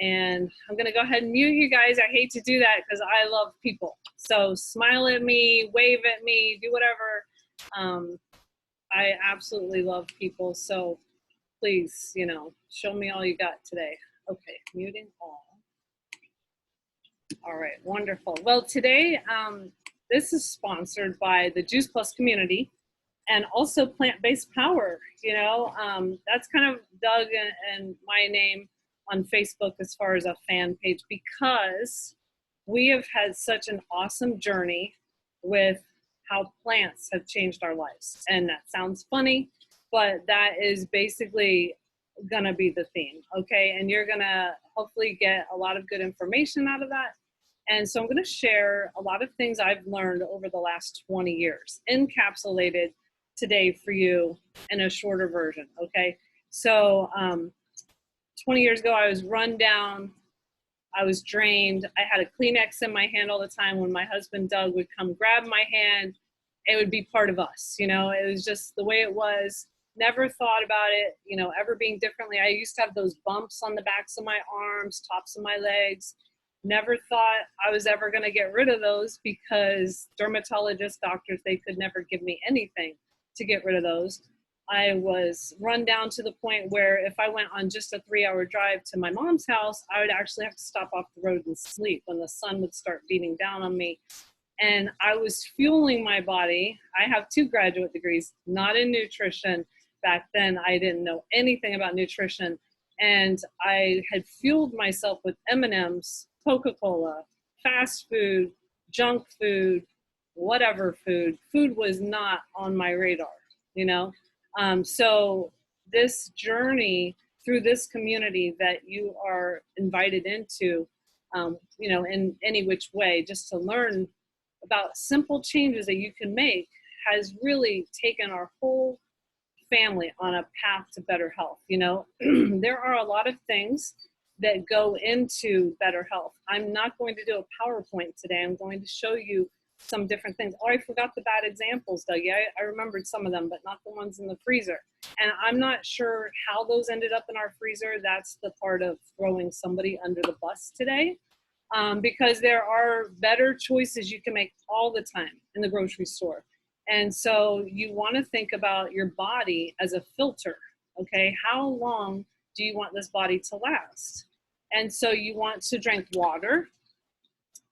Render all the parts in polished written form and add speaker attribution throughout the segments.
Speaker 1: And I'm gonna go ahead and mute you guys. I hate to do that because I love people. So smile at me, wave at me, do whatever. I absolutely love people. So please, show me all you got today. Okay, muting all. All right, wonderful. Well, today, this is sponsored by the Juice Plus community and also Plant-Based Power. That's kind of Doug and my name on Facebook as far as a fan page, because we have had such an awesome journey with how plants have changed our lives. And that sounds funny, but that is basically gonna be the theme, okay? And you're gonna hopefully get a lot of good information out of that. And so I'm gonna share a lot of things I've learned over the last 20 years, encapsulated today for you in a shorter version, okay? So 20 years ago, I was run down, I was drained. I had a Kleenex in my hand all the time. When my husband, Doug, would come grab my hand, it would be part of us. It was just the way it was. Never thought about it, ever being differently. I used to have those bumps on the backs of my arms, tops of my legs. Never thought I was ever going to get rid of those, because dermatologists, doctors, they could never give me anything to get rid of those. I was run down to the point where if I went on just a 3-hour drive to my mom's house, I would actually have to stop off the road and sleep when the sun would start beating down on me. And I was fueling my body. I have 2 graduate degrees, not in nutrition. Back then, I didn't know anything about nutrition. And I had fueled myself with M&Ms, Coca-Cola, fast food, junk food, whatever food. Food was not on my radar, So this journey through this community that you are invited into, in any which way, just to learn about simple changes that you can make, has really taken our whole family on a path to better health. There are a lot of things that go into better health. I'm not going to do a PowerPoint today. I'm going to show you some different things. Oh, I forgot the bad examples, Doug. Yeah, I remembered some of them, but not the ones in the freezer. And I'm not sure how those ended up in our freezer. That's the part of throwing somebody under the bus today, because there are better choices you can make all the time in the grocery store. And so you want to think about your body as a filter, okay? How long do you want this body to last? And so you want to drink water.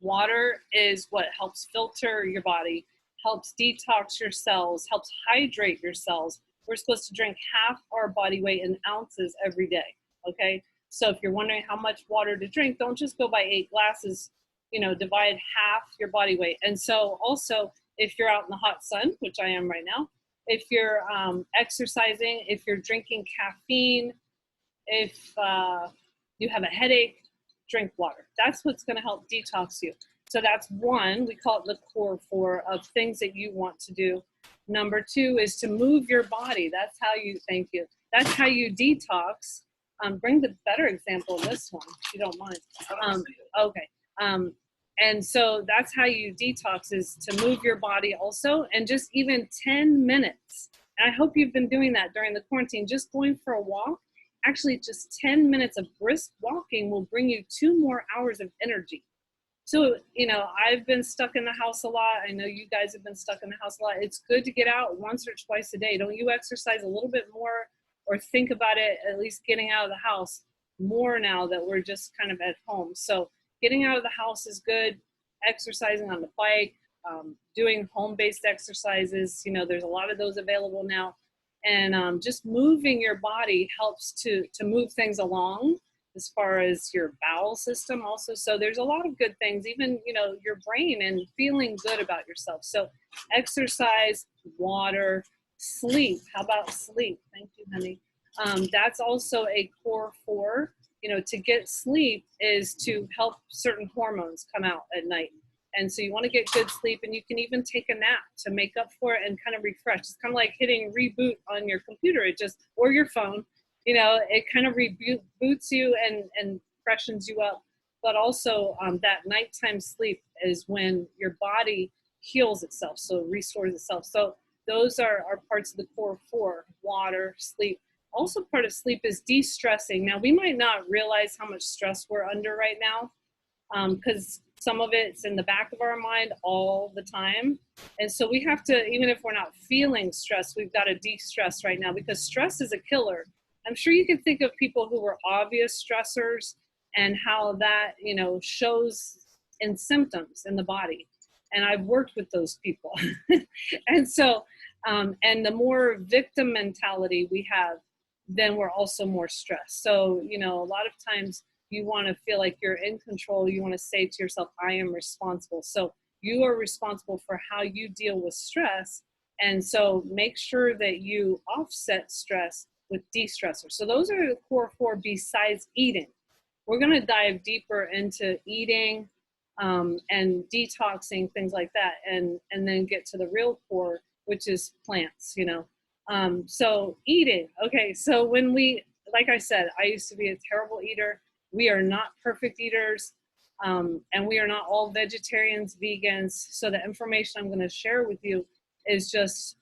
Speaker 1: Water is what helps filter your body, helps detox your cells, helps hydrate your cells. We're supposed to drink half our body weight in ounces every day, okay? So if you're wondering how much water to drink, don't just go by 8 glasses, divide half your body weight. And so also, if you're out in the hot sun, which I am right now, if you're exercising, if you're drinking caffeine, if you have a headache, drink water. That's what's going to help detox you. So that's one. We call it the core 4 of things that you want to do. Number 2 is to move your body. That's how you, thank you. That's how you detox. Bring the better example of this one, if you don't mind. Okay. And so that's how you detox, is to move your body also, and just even 10 minutes. And I hope you've been doing that during the quarantine, just going for a walk. Actually, just 10 minutes of brisk walking will bring you 2 more hours of energy. So, I've been stuck in the house a lot. I know you guys have been stuck in the house a lot. It's good to get out once or twice a day. Don't you exercise a little bit more, or think about it, at least getting out of the house more now that we're just kind of at home. So getting out of the house is good. Exercising on the bike, doing home-based exercises. There's a lot of those available now. And just moving your body helps to move things along as far as your bowel system also. So there's a lot of good things, even, your brain and feeling good about yourself. So exercise, water, sleep. How about sleep? Thank you, honey. That's also a core 4. To get sleep is to help certain hormones come out at night. And so you want to get good sleep, and you can even take a nap to make up for it and kind of refresh. It's kind of like hitting reboot on your computer, or your phone. It kind of reboots you and freshens you up. But also that nighttime sleep is when your body heals itself, so it restores itself. So those are parts of the core 4: water, sleep. Also part of sleep is de-stressing. Now, we might not realize how much stress we're under right now, because some of it's in the back of our mind all the time. And so we have to, even if we're not feeling stress, we've got to de-stress right now, because stress is a killer. I'm sure you can think of people who were obvious stressors and how that, you know, shows in symptoms in the body. And I've worked with those people. And so, and the more victim mentality we have, then we're also more stressed. So, you know, a lot of times you want to feel like you're in control. You want to say to yourself, I am responsible. So you are responsible for how you deal with stress. And so make sure that you offset stress with de-stressors. So those are the core four besides eating. We're going to dive deeper into eating and detoxing, things like that, and then get to the real core, which is plants, you know. So eating, okay, so when we, like I said, I used to be a terrible eater. We are not perfect eaters, and we are not all vegetarians, vegans. So the information I'm going to share with you is just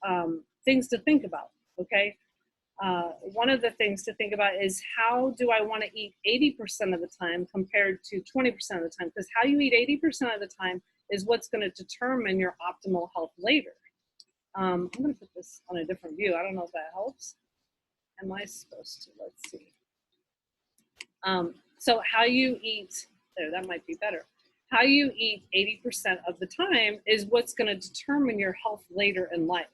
Speaker 1: things to think about, okay? One of the things to think about is, how do I want to eat 80% of the time compared to 20% of the time? Because how you eat 80% of the time is what's going to determine your optimal health later. I'm going to put this on a different view. I don't know if that helps. Am I supposed to? Let's see. So how you eat, there, that might be better. How you eat 80% of the time is what's going to determine your health later in life.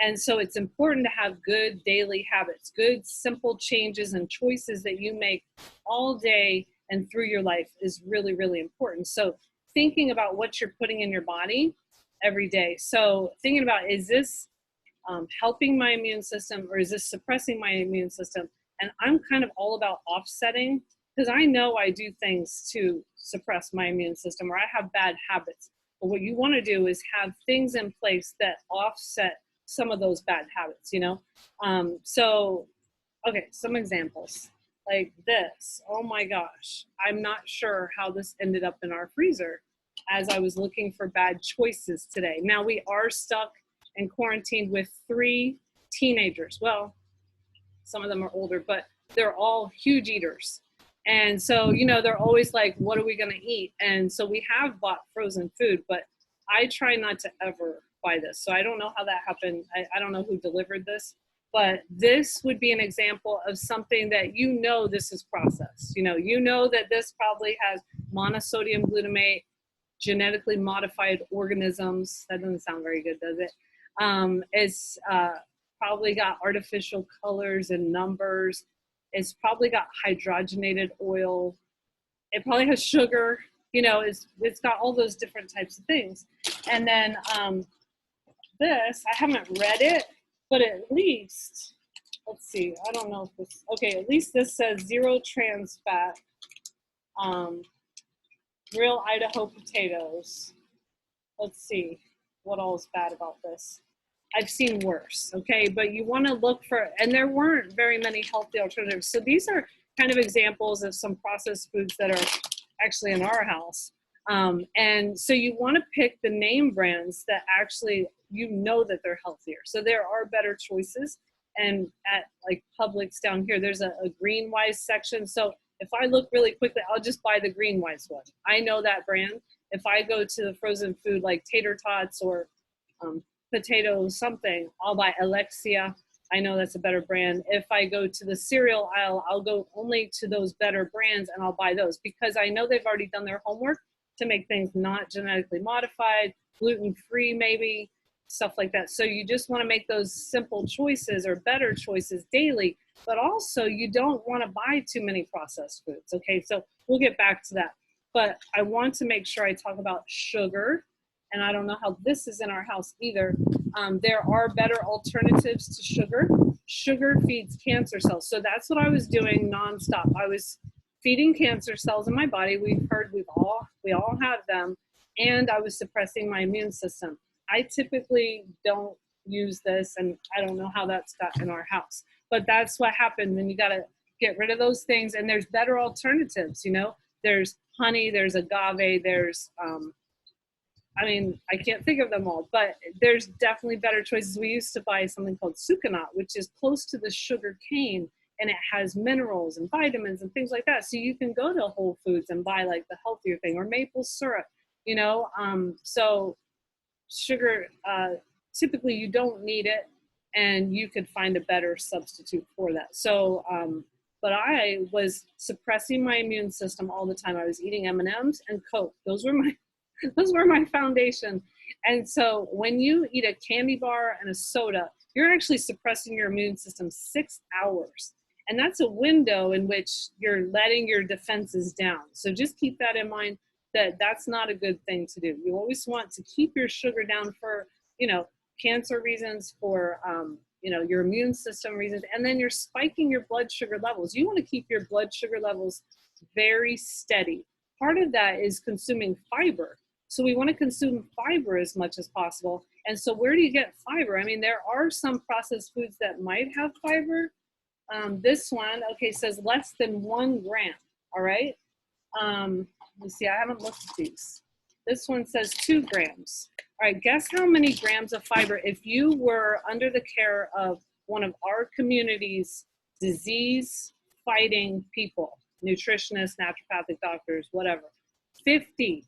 Speaker 1: And so it's important to have good daily habits, good simple changes and choices that you make all day and through your life is really, really important. So thinking about what you're putting in your body every day. So thinking about, is this helping my immune system, or is this suppressing my immune system? And I'm kind of all about offsetting, because I know I do things to suppress my immune system, or I have bad habits. But what you want to do is have things in place that offset some of those bad habits, you know? So, okay, some examples like this. Oh my gosh, I'm not sure how this ended up in our freezer as I was looking for bad choices today. Now we are stuck and quarantined with 3 teenagers. Well, some of them are older, but they're all huge eaters. And so, you know, they're always like, what are we going to eat? And so we have bought frozen food, but I try not to ever buy this. So I don't know how that happened. I don't know who delivered this, but this would be an example of something that, you know, this is processed. You know that this probably has monosodium glutamate, genetically modified organisms. That doesn't sound very good, does it? It's probably got artificial colors and numbers. It's probably got hydrogenated oil. It probably has sugar. You know, it's got all those different types of things. And then this, I haven't read it, but at least, let's see, I don't know if this, okay, at least this says 0 trans fat, real Idaho potatoes. Let's see what all is bad about this. I've seen worse, okay? But you want to look for, and there weren't very many healthy alternatives. So these are kind of examples of some processed foods that are actually in our house. And so you want to pick the name brands that actually, you know that they're healthier. So there are better choices. And at like Publix down here, there's a Greenwise section. So if I look really quickly, I'll just buy the Greenwise one. I know that brand. If I go to the frozen food like tater tots or potato something, I'll buy Alexia. I know that's a better brand. If I go to the cereal aisle, I'll go only to those better brands and I'll buy those, because I know they've already done their homework to make things not genetically modified, gluten-free maybe, stuff like that. So you just want to make those simple choices or better choices daily, but also you don't want to buy too many processed foods, okay? So we'll get back to that. But I want to make sure I talk about sugar, and I don't know how this is in our house either. There are better alternatives to sugar. Sugar feeds cancer cells. So that's what I was doing nonstop. I was feeding cancer cells in my body. We've heard we all have them. And I was suppressing my immune system. I typically don't use this, and I don't know how that's got in our house. But that's what happened. Then you got to get rid of those things. And there's better alternatives, you know. There's honey, there's agave, there's I mean, I can't think of them all, but there's definitely better choices. We used to buy something called Sucanat, which is close to the sugar cane, and it has minerals and vitamins and things like that. So you can go to Whole Foods and buy like the healthier thing, or maple syrup, you know. So sugar, typically you don't need it, and you could find a better substitute for that. So, but I was suppressing my immune system all the time. I was eating M&Ms and Coke. Those were my those were my foundation. And so when you eat a candy bar and a soda, you're actually suppressing your immune system 6 hours. And that's a window in which you're letting your defenses down. So just keep that in mind, that that's not a good thing to do. You always want to keep your sugar down for, you know, cancer reasons, for, you know, your immune system reasons, and then you're spiking your blood sugar levels. You want to keep your blood sugar levels very steady. Part of that is consuming fiber. So we want to consume fiber as much as possible. And so where do you get fiber? I mean, there are some processed foods that might have fiber. This one, okay, says less than 1 gram, all right? Let me see, I haven't looked at these. This one says 2 grams. All right, guess how many grams of fiber if you were under the care of one of our community's disease-fighting people, nutritionists, naturopathic doctors, whatever. 50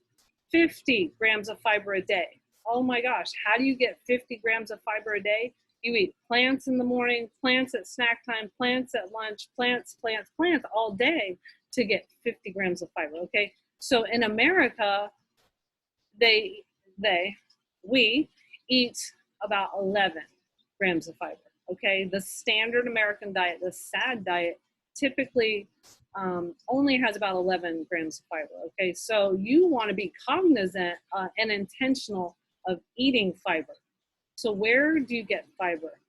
Speaker 1: grams of fiber a day. Oh my gosh, how do you get 50 grams of fiber a day? You eat plants in the morning, plants at snack time, plants at lunch, plants all day to get 50 grams of fiber, okay? So in America, we eat about 11 grams of fiber, okay? The standard American diet, the SAD diet, typically only has about 11 grams of fiber, okay? So you want to be cognizant and intentional of eating fiber. So where do you get fiber?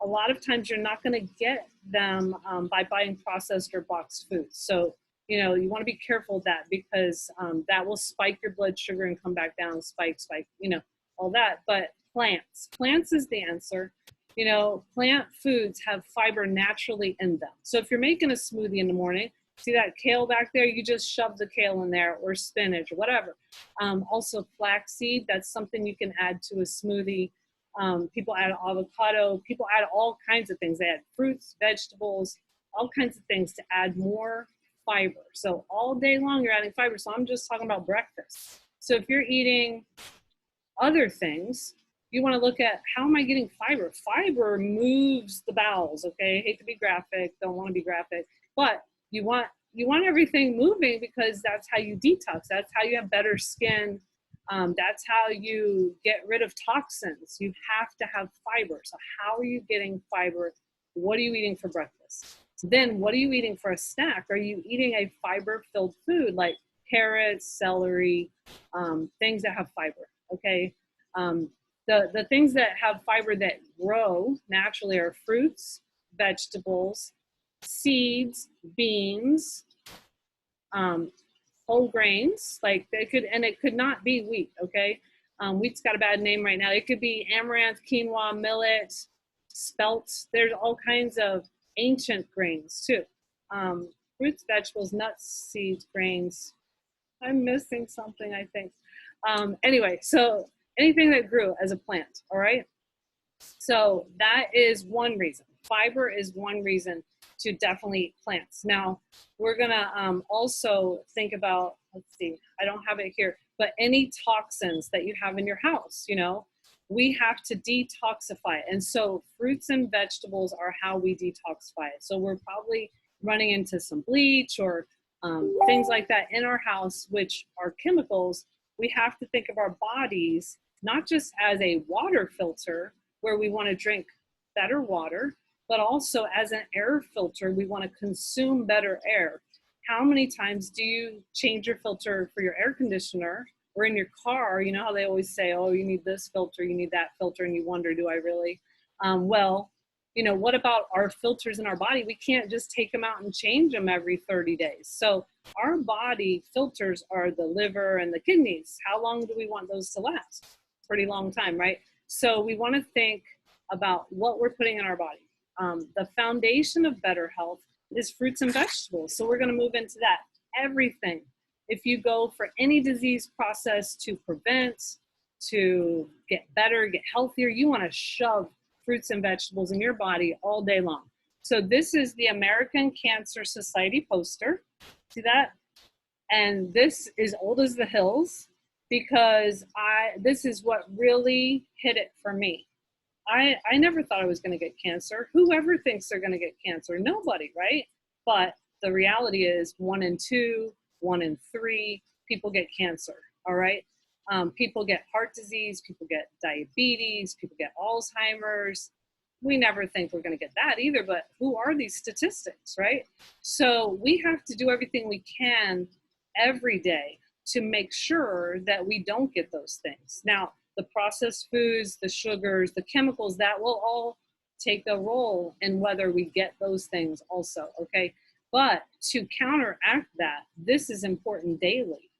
Speaker 1: A lot of times you're not going to get them by buying processed or boxed foods. So, you know, you want to be careful of that, because that will spike your blood sugar and come back down, spike, you know, all that. But plants is the answer. You know, plant foods have fiber naturally in them. So if you're making a smoothie in the morning, see that kale back there? You just shove the kale in there, or spinach, or whatever. Also flaxseed, that's something you can add to a smoothie. People add avocado, people add all kinds of things. They add fruits, vegetables, all kinds of things to add more fiber. So all day long you're adding fiber. So I'm just talking about breakfast. So if you're eating other things, you want to look at, how am I getting fiber? Fiber moves the bowels, okay? I hate to be graphic, don't want to be graphic, but you want everything moving, because that's how you detox. That's how you have better skin. That's how you get rid of toxins. You have to have fiber. So how are you getting fiber? What are you eating for breakfast? Then what are you eating for a snack? Are you eating a fiber-filled food like carrots, celery, things that have fiber, okay? The things that have fiber that grow naturally are fruits, vegetables, seeds, beans, whole grains, like it could not be wheat, okay? Wheat's got a bad name right now. It could be amaranth, quinoa, millet, spelt. There's all kinds of ancient grains too. Fruits, vegetables, nuts, seeds, grains. I'm missing something, I think. Anyway, so anything that grew as a plant, all right? So that is one reason. Fiber is one reason to definitely eat plants. Now, we're gonna also think about, let's see, I don't have it here, but any toxins that you have in your house, you know, we have to detoxify it. And so fruits and vegetables are how we detoxify it. So we're probably running into some bleach or things like that in our house, which are chemicals. We have to think of our bodies not just as a water filter where we want to drink better water, but also as an air filter. We want to consume better air. How many times do you change your filter for your air conditioner, or in your car? You know how they always say, oh, you need this filter, you need that filter, and you wonder, do I really? Well, you know, what about our filters in our body? We can't just take them out and change them every 30 days. So our body filters are the liver and the kidneys. How long do we want those to last? Pretty long time, right? So we want to think about what we're putting in our body. The foundation of better health is fruits and vegetables. So we're going to move into that. Everything. If you go for any disease process to prevent, to get better, get healthier. You want to shove fruits and vegetables in your body all day long. So this is the American Cancer Society poster. See that? And this is old as the hills because this is what really hit it for me. I never thought I was going to get cancer. Whoever thinks they're going to get cancer? Nobody, right? But the reality is 1 in 2, 1 in 3 people get cancer, all right? People get heart disease, people get diabetes, people get Alzheimer's. We never think we're going to get that either, but who are these statistics, right? So we have to do everything we can every day to make sure that we don't get those things. Now, the processed foods, the sugars, the chemicals, that will all take a role in whether we get those things also, okay? But to counteract that, this is important daily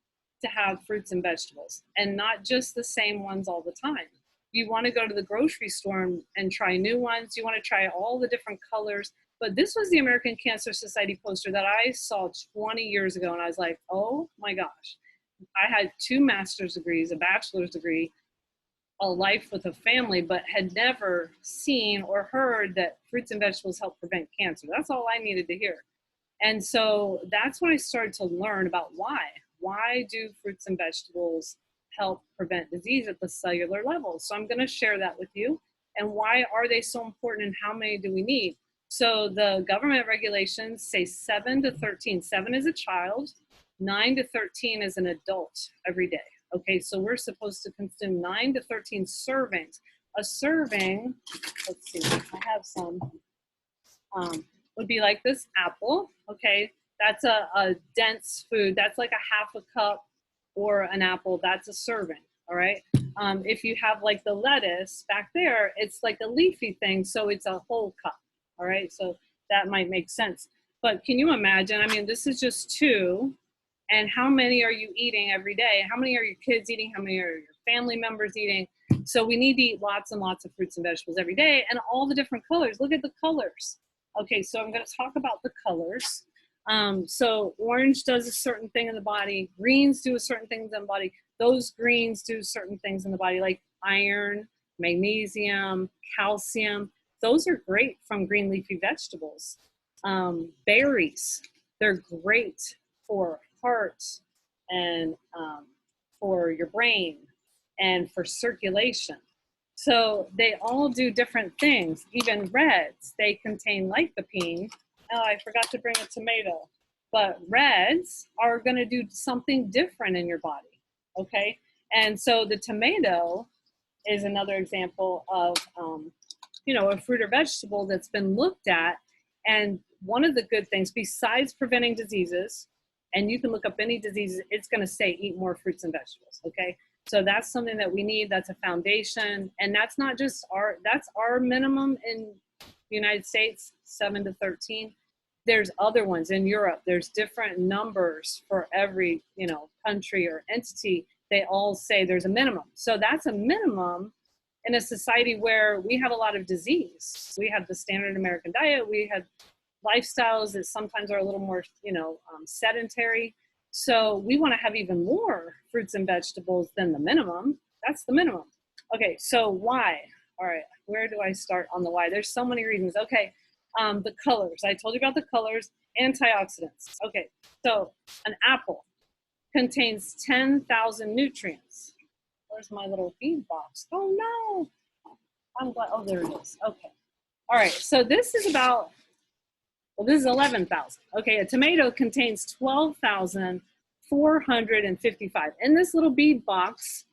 Speaker 1: to have fruits and vegetables and not just the same ones all the time. You want to go to the grocery store and try new ones. You want to try all the different colors. But this was the American Cancer Society poster that I saw 20 years ago. And I was like, oh my gosh. I had 2 master's degrees, a bachelor's degree, a life with a family, but had never seen or heard that fruits and vegetables help prevent cancer. That's all I needed to hear. And so that's when I started to learn about why. Why do fruits and vegetables help prevent disease at the cellular level? So I'm going to share that with you. And why are they so important and how many do we need? So the government regulations say 7 to 13. 7 is a child, 9 to 13 is an adult every day. Okay, so we're supposed to consume 9 to 13 servings. A serving, let's see, I have some, would be like this apple. Okay, that's a dense food. That's like a half a cup or an apple. That's a serving, all right? If you have like the lettuce back there, it's like a leafy thing, so it's a whole cup, all right? So that might make sense. But can you imagine, I mean, this is just 2. And how many are you eating every day? How many are your kids eating? How many are your family members eating? So we need to eat lots and lots of fruits and vegetables every day, and all the different colors. Look at the colors. Okay, so I'm going to talk about the colors. So orange does a certain thing in the body. Greens do a certain thing in the body. Those greens do certain things in the body, like iron, magnesium, calcium. Those are great from green leafy vegetables. Berries, they're great for heart and for your brain and for circulation. So they all do different things. Even reds, they contain lycopene. Oh, I forgot to bring a tomato. But reds are going to do something different in your body, okay? And so the tomato is another example of, you know, a fruit or vegetable that's been looked at. And one of the good things, besides preventing diseases, and you can look up any diseases, it's going to say eat more fruits and vegetables, okay? So that's something that we need. That's a foundation. And that's not just that's our minimum in the United States, 7 to 13. There's other ones in Europe. There's different numbers for every, you know, country or entity. They all say there's a minimum. So that's a minimum in a society where we have a lot of disease. We have the standard American diet. We have lifestyles that sometimes are a little more, you know, sedentary. So we want to have even more fruits and vegetables than the minimum. That's the minimum. Okay, so why? All right, where do I start on the why? There's so many reasons. Okay, the colors. I told you about the colors. Antioxidants. Okay, so an apple contains 10,000 nutrients. Where's my little feed box? Oh no, I'm glad, oh, there it is. Okay, all right, so this is about, well, this is 11,000. Okay, a tomato contains 12,455. In this little bead box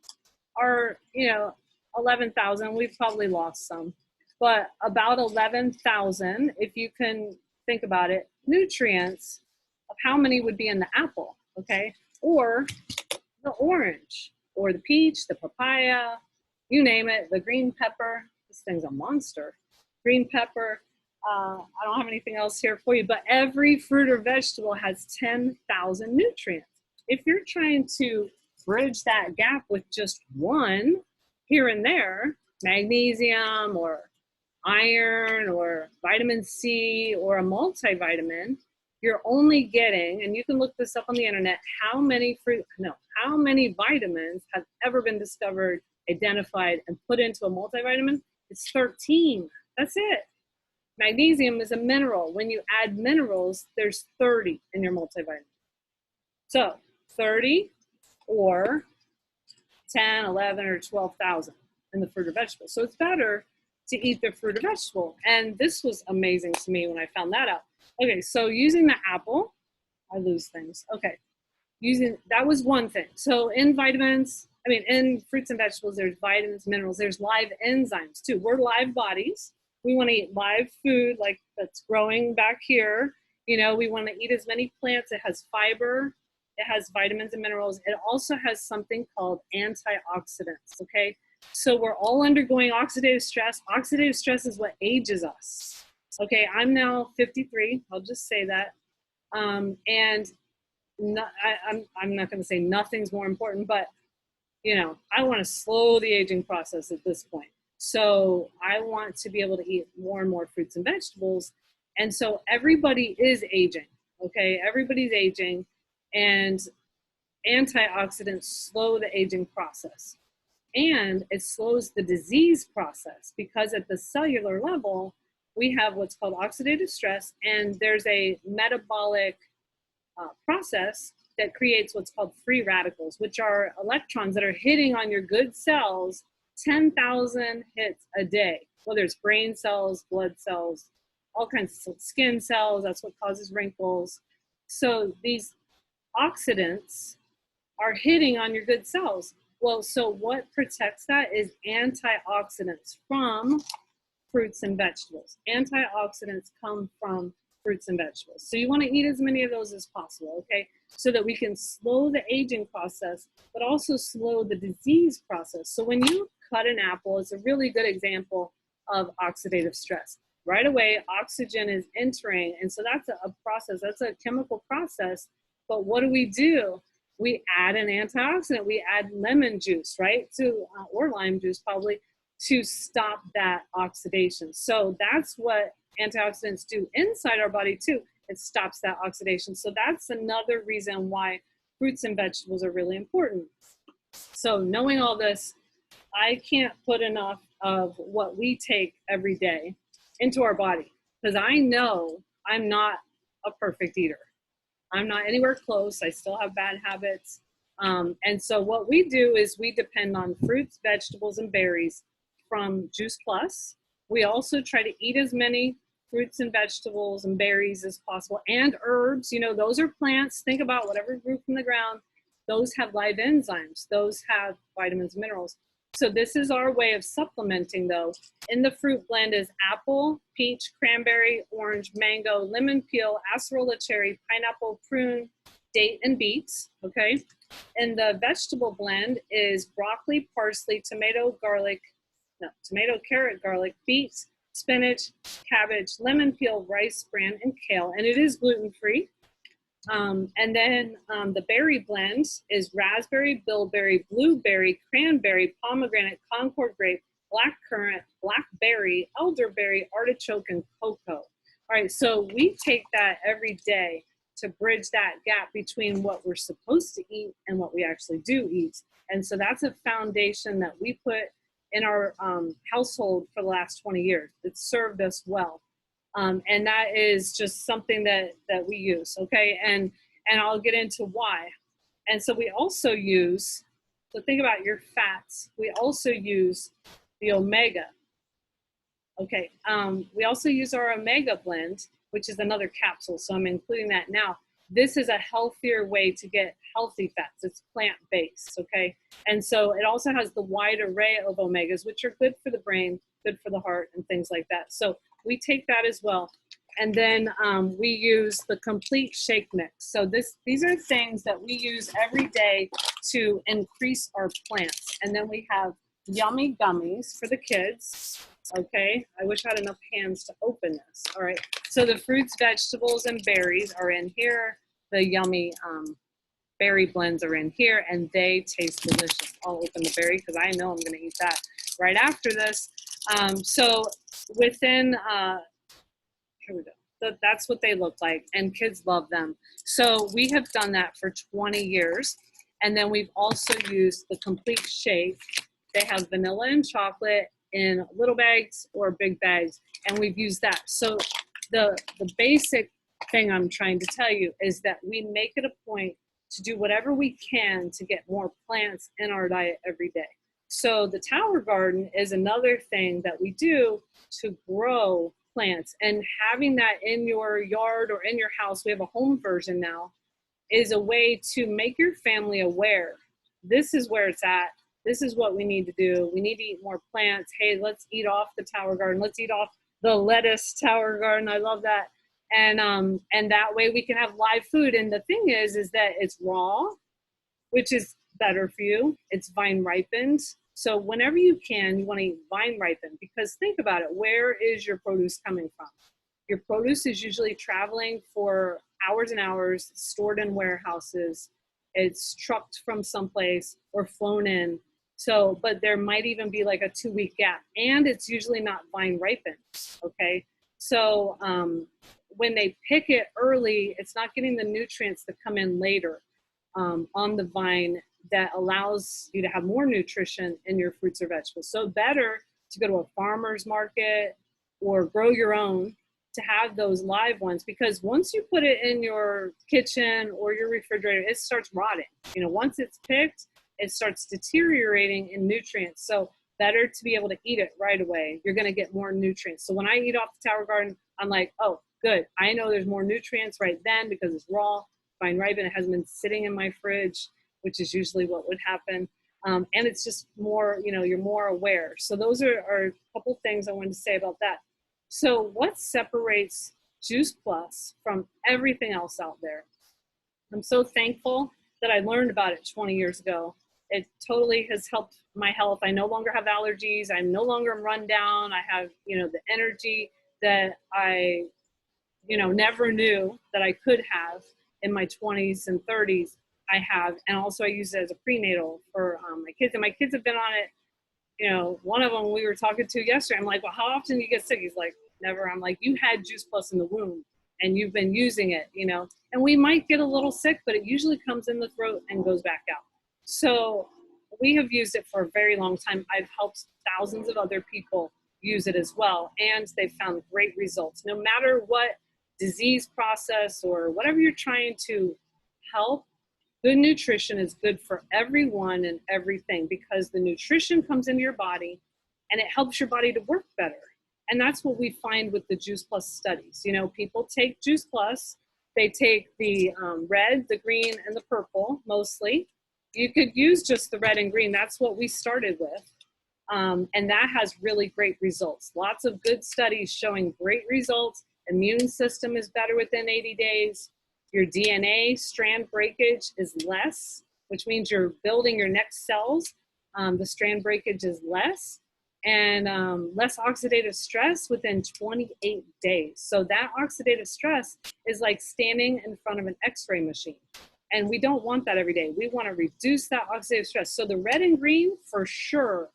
Speaker 1: are, you know, 11,000. We've probably lost some, but about 11,000, if you can think about it, nutrients of how many would be in the apple, okay? Or the orange, or the peach, the papaya, you name it, the green pepper. This thing's a monster. Green pepper. I don't have anything else here for you, but every fruit or vegetable has 10,000 nutrients. If you're trying to bridge that gap with just one here and there, magnesium or iron or vitamin C or a multivitamin, you're only getting, and you can look this up on the internet, how many vitamins have ever been discovered identified and put into a multivitamin, it's 13. That's it. Magnesium is a mineral. When you add minerals, there's 30 in your multivitamin. So 30 or 10, 11, or 12,000 in the fruit or vegetable. So it's better to eat the fruit or vegetable. And this was amazing to me when I found that out. Okay, so using the apple, I lose things. Okay, that was one thing. So in vitamins, in fruits and vegetables, there's vitamins, minerals, there's live enzymes too. We're live bodies. We want to eat live food like that's growing back here. We want to eat as many plants. It has fiber. It has vitamins and minerals. It also has something called antioxidants, okay? So we're all undergoing oxidative stress. Oxidative stress is what ages us. Okay, I'm now 53. I'll just say that. I'm not going to say nothing's more important, but I want to slow the aging process at this point. So I want to be able to eat more and more fruits and vegetables. And so everybody is aging, okay? Everybody's aging, and antioxidants slow the aging process. And it slows the disease process because at the cellular level, we have what's called oxidative stress, and there's a metabolic process that creates what's called free radicals, which are electrons that are hitting on your good cells 10,000 hits a day, whether it's brain cells, blood cells, all kinds of skin cells. That's what causes wrinkles. So these oxidants are hitting on your good cells. Well, so what protects that is antioxidants from fruits and vegetables. Antioxidants come from fruits and vegetables. So you want to eat as many of those as possible, okay? So that we can slow the aging process, but also slow the disease process. So when you cut an apple, it's a really good example of oxidative stress. Right away, oxygen is entering, and so that's a process, that's a chemical process. But what do? We add an antioxidant. We add lemon juice, right? Or lime juice probably, to stop that oxidation. So that's what antioxidants do inside our body too. It stops that oxidation. So that's another reason why fruits and vegetables are really important. So knowing all this, I can't put enough of what we take every day into our body, because I know I'm not a perfect eater. I'm not anywhere close. I still have bad habits. And so what we do is we depend on fruits, vegetables, and berries from Juice Plus. We also try to eat as many fruits and vegetables and berries as possible, and herbs. Those are plants. Think about whatever grew from the ground. Those have live enzymes. Those have vitamins and minerals. So this is our way of supplementing, though. In the fruit blend is apple, peach, cranberry, orange, mango, lemon peel, acerola cherry, pineapple, prune, date, and beets, okay? And the vegetable blend is broccoli, parsley, tomato, carrot, garlic, beets, spinach, cabbage, lemon peel, rice bran, and kale. And it is gluten-free. And then the berry blend is raspberry, bilberry, blueberry, cranberry, pomegranate, Concord grape, black currant, blackberry, elderberry, artichoke, and cocoa. All right, so we take that every day to bridge that gap between what we're supposed to eat and what we actually do eat. And so that's a foundation that we put in our household for the last 20 years. It's served us well. And that is just something that we use, okay? And I'll get into why. And so we also use, so think about your fats. We also use the omega. Okay, we also use our omega blend, which is another capsule, so I'm including that now. This is a healthier way to get healthy fats. It's plant-based, okay? And so it also has the wide array of omegas, which are good for the brain, good for the heart, and things like that. So we take that as well. And then we use the complete shake mix. So these are things that we use every day to increase our plants. And then we have yummy gummies for the kids. Okay, I wish I had enough hands to open this. All right, so the fruits, vegetables, and berries are in here. The yummy berry blends are in here, and they taste delicious. I'll open the berry because I know I'm going to eat that right after this. So within, here we go. So that's what they look like, and kids love them. So we have done that for 20 years, and then we've also used the complete shake They have vanilla and chocolate in little bags or big bags, and we've used that. So the basic thing I'm trying to tell you is that we make it a point to do whatever we can to get more plants in our diet every day. So the tower garden is another thing that we do to grow plants, and having that in your yard or in your house, we have a home version now, is a way to make your family aware. This is where it's at. This is what we need to do. We need to eat more plants. Hey, let's eat off the tower garden. Let's eat off the lettuce tower garden. I love that. And that way we can have live food. And the thing is that it's raw, which is better for you. It's vine ripened. So whenever you can, you want to eat vine ripened, because think about it. Where is your produce coming from? Your produce is usually traveling for hours and hours, stored in warehouses. It's trucked from someplace or flown in. So, but there might even be like a 2-week gap, and it's usually not vine ripened. Okay. So when they pick it early, it's not getting the nutrients that come in later on the vine that allows you to have more nutrition in your fruits or vegetables. So better to go to a farmer's market or grow your own to have those live ones, because once you put it in your kitchen or your refrigerator, it starts rotting. You know, once it's picked, it starts deteriorating in nutrients. So better to be able to eat it right away. You're going to get more nutrients. So when I eat off the tower garden, I'm like, oh, good. I know there's more nutrients right then because it's raw, vine ripened. It hasn't been sitting in my fridge, which is usually what would happen. And it's just more, you know, you're more aware. So those are a couple things I wanted to say about that. So what separates Juice Plus from everything else out there? I'm so thankful that I learned about it 20 years ago. It totally has helped my health. I no longer have allergies. I'm no longer run down. I have, you know, the energy that I, you know, never knew that I could have in my 20s and 30s. I have, and also I use it as a prenatal for my kids. And my kids have been on it. You know, one of them we were talking to yesterday, I'm like, well, how often do you get sick? He's like, never. I'm like, you had Juice Plus in the womb and you've been using it, you know, and we might get a little sick, but it usually comes in the throat and goes back out. So we have used it for a very long time. I've helped thousands of other people use it as well, and they've found great results. No matter what disease process or whatever you're trying to help, good nutrition is good for everyone and everything, because the nutrition comes into your body and it helps your body to work better. And that's what we find with the Juice Plus studies. You know, people take Juice Plus, they take the red, the green, and the purple mostly. You could use just the red and green. That's what we started with. And that has really great results. Lots of good studies showing great results. Immune system is better within 80 days. Your DNA strand breakage is less, which means you're building your next cells. The strand breakage is less, and less oxidative stress within 28 days. So that oxidative stress is like standing in front of an X-ray machine. And we don't want that every day. We want to reduce that oxidative stress. So the red and green for sure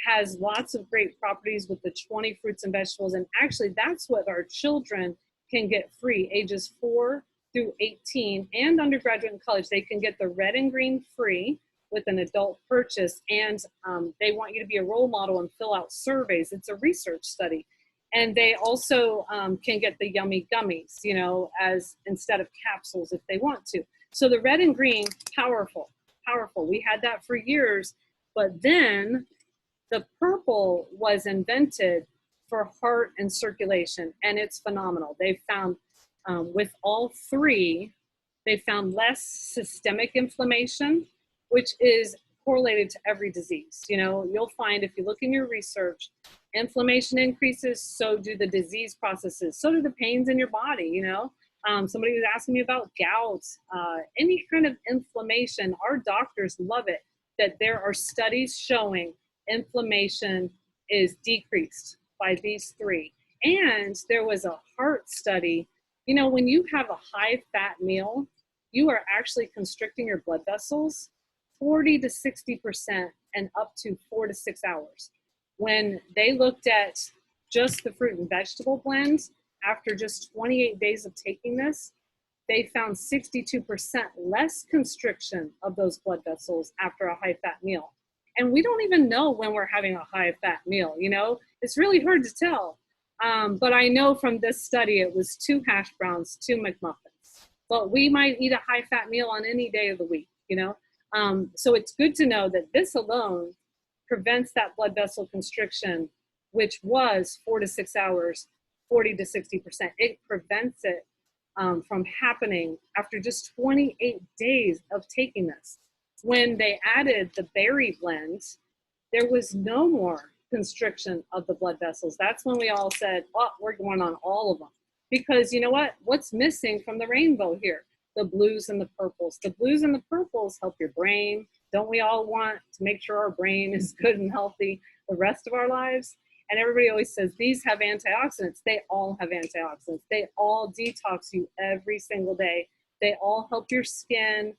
Speaker 1: has lots of great properties with the 20 fruits and vegetables. And actually that's what our children can get free, ages 4 through 18 and undergraduate and college. They can get the red and green free with an adult purchase. And they want you to be a role model and fill out surveys. It's a research study. And they also can get the yummy gummies, you know, as instead of capsules if they want to. So the red and green, powerful, powerful. We had that for years, but then the purple was invented for heart and circulation, and it's phenomenal. They found with all three, they found less systemic inflammation, which is correlated to every disease. You know, you'll find if you look in your research, inflammation increases, so do the disease processes, so do the pains in your body, you know. Somebody was asking me about gout, any kind of inflammation. Our doctors love it that there are studies showing inflammation is decreased by these three. And there was a heart study. You know, when you have a high fat meal, you are actually constricting your blood vessels 40 to 60% and up to 4 to 6 hours. When they looked at just the fruit and vegetable blends, after just 28 days of taking this, they found 62% less constriction of those blood vessels after a high fat meal. And we don't even know when we're having a high fat meal, you know? It's really hard to tell. But I know from this study, it was 2 hash browns, 2 McMuffins. But we might eat a high fat meal on any day of the week, you know? So it's good to know that this alone prevents that blood vessel constriction, which was 4 to 6 hours, 40 to 60%. It prevents it from happening after just 28 days of taking this. When they added the berry blend, there was no more constriction of the blood vessels. That's when we all said, oh, we're going on all of them. Because you know what? What's missing from the rainbow here? The blues and the purples. The blues and the purples help your brain. Don't we all want to make sure our brain is good and healthy the rest of our lives? And everybody always says these have antioxidants. They all have antioxidants. They all detox you every single day. They all help your skin.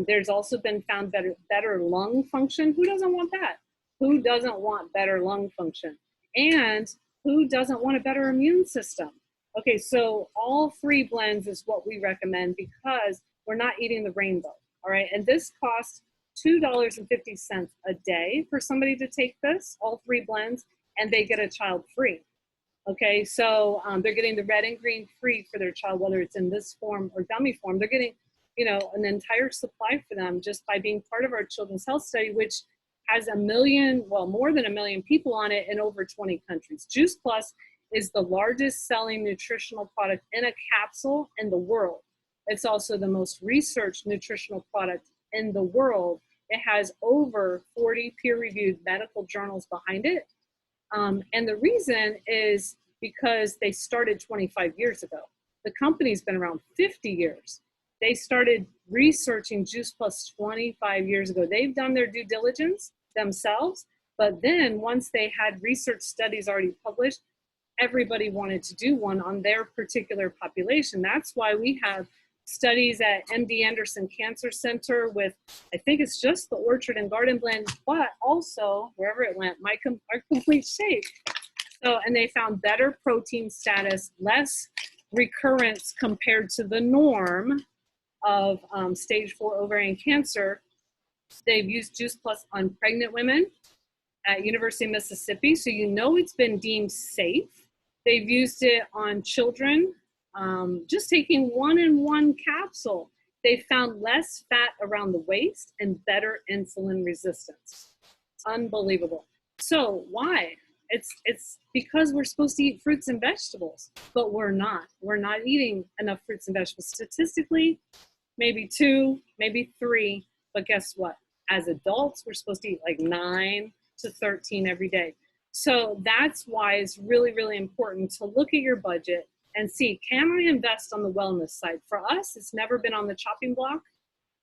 Speaker 1: There's also been found better lung function. Who doesn't want that? Who doesn't want better lung function? And who doesn't want a better immune system? Okay, so all 3 blends is what we recommend because we're not eating the rainbow, all right? And this costs $2.50 a day for somebody to take this, all 3 blends, and they get a child free. Okay, so they're getting the red and green free for their child, whether it's in this form or gummy form. They're getting, you know, an entire supply for them just by being part of our Children's Health Study, which has more than 1 million people on it in over 20 countries. Juice Plus is the largest selling nutritional product in a capsule in the world. It's also the most researched nutritional product in the world. It has over 40 peer-reviewed medical journals behind it. And the reason is because they started 25 years ago. The company's been around 50 years. They started researching Juice Plus 25 years ago. They've done their due diligence themselves, but then once they had research studies already published, everybody wanted to do one on their particular population. That's why we have studies at MD Anderson Cancer Center with, I think it's just the Orchard and Garden blend, but also wherever it went, our complete shake. So, and they found better protein status, less recurrence compared to the norm of stage 4 ovarian cancer. They've used Juice Plus on pregnant women at University of Mississippi, so you know it's been deemed safe. They've used it on children, just taking 1 in 1 capsule. They found less fat around the waist and better insulin resistance. It's unbelievable. So why? It's because we're supposed to eat fruits and vegetables, but we're not. We're not eating enough fruits and vegetables. Statistically, maybe 2, maybe 3, but guess what? As adults, we're supposed to eat like 9 to 13 every day. So that's why it's really, really important to look at your budget and see, can I invest on the wellness side? For us, it's never been on the chopping block.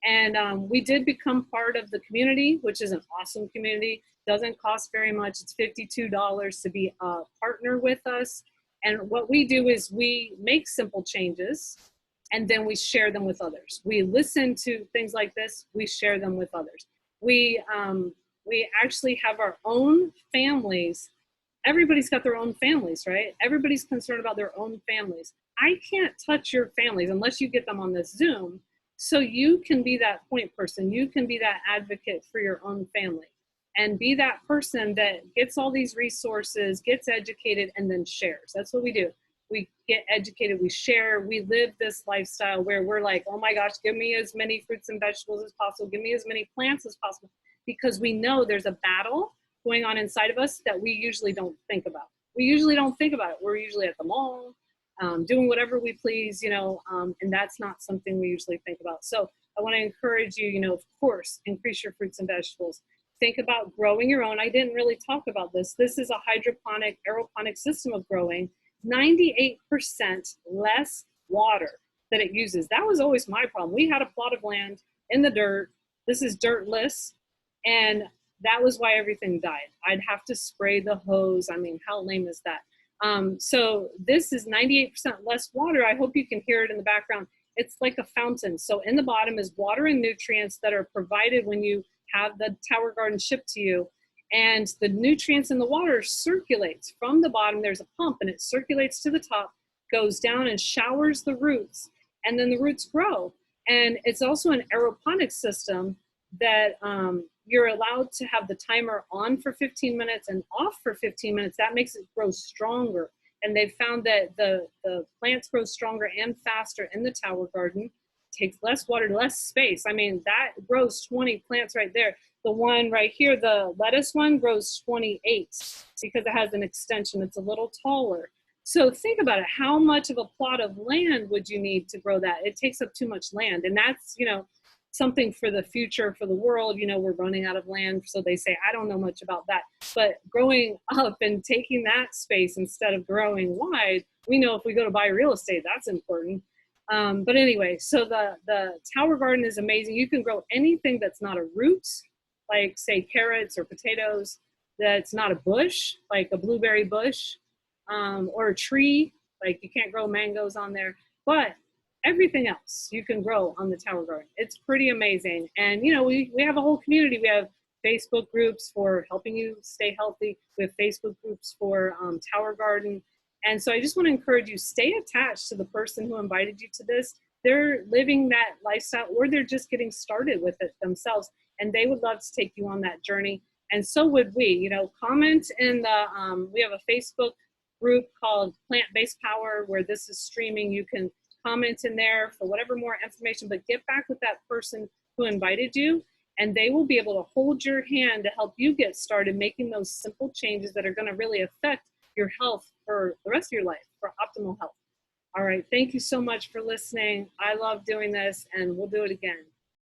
Speaker 1: And we did become part of the community, which is an awesome community. Doesn't cost very much. It's $52 to be a partner with us. And what we do is we make simple changes and then we share them with others. We listen to things like this, we share them with others. We actually have our own families. Everybody's got their own families, right? Everybody's concerned about their own families. I can't touch your families unless you get them on this Zoom. So you can be that point person. You can be that advocate for your own family and be that person that gets all these resources, gets educated, and then shares. That's what we do. We get educated, we share, we live this lifestyle where we're like, oh my gosh, give me as many fruits and vegetables as possible. Give me as many plants as possible. Because we know there's a battle going on inside of us that we usually don't think about. We usually don't think about it. We're usually at the mall, doing whatever we please, you know, and that's not something we usually think about. So I want to encourage you, you know, of course, increase your fruits and vegetables. Think about growing your own. I didn't really talk about this. This is a hydroponic, aeroponic system of growing. 98% less water that it uses. That was always my problem. We had a plot of land in the dirt. This is dirtless. And that was why everything died. I'd have to spray the hose. I mean, how lame is that? So this is 98% less water. I hope you can hear it in the background. It's like a fountain. So in the bottom is water and nutrients that are provided when you have the Tower Garden shipped to you. And the nutrients in the water circulates from the bottom. There's a pump and it circulates to the top, goes down and showers the roots. And then the roots grow. And it's also an aeroponic system that you're allowed to have the timer on for 15 minutes and off for 15 minutes. That makes it grow stronger. And they've found that the plants grow stronger and faster in the tower garden. Takes less water, less space. I mean, that grows 20 plants right there. The one right here, the lettuce one, grows 28 because it has an extension. It's a little taller. So think about it. How much of a plot of land would you need to grow that? It takes up too much land. And that's, you know, something for the future, for the world. You know, we're running out of land. So they say, I don't know much about that. But growing up and taking that space instead of growing wide, we know if we go to buy real estate, that's important. But anyway, so the tower garden is amazing. You can grow anything that's not a root, like say carrots or potatoes, that's not a bush, like a blueberry bush, or a tree, like you can't grow mangoes on there, but everything else you can grow on the tower garden. It's pretty amazing. And you know, we have a whole community. We have Facebook groups for helping you stay healthy. We have Facebook groups for tower garden. And so I just want to encourage you, stay attached to the person who invited you to this. They're living that lifestyle, or they're just getting started with it themselves, and they would love to take you on that journey. And so would we. You know, comment in the, we have a Facebook group called Plant-Based Power where this is streaming. You can comment in there for whatever more information, but get back with that person who invited you, and they will be able to hold your hand to help you get started making those simple changes that are going to really affect your health for the rest of your life, for optimal health. All right. Thank you so much for listening. I love doing this, and we'll do it again.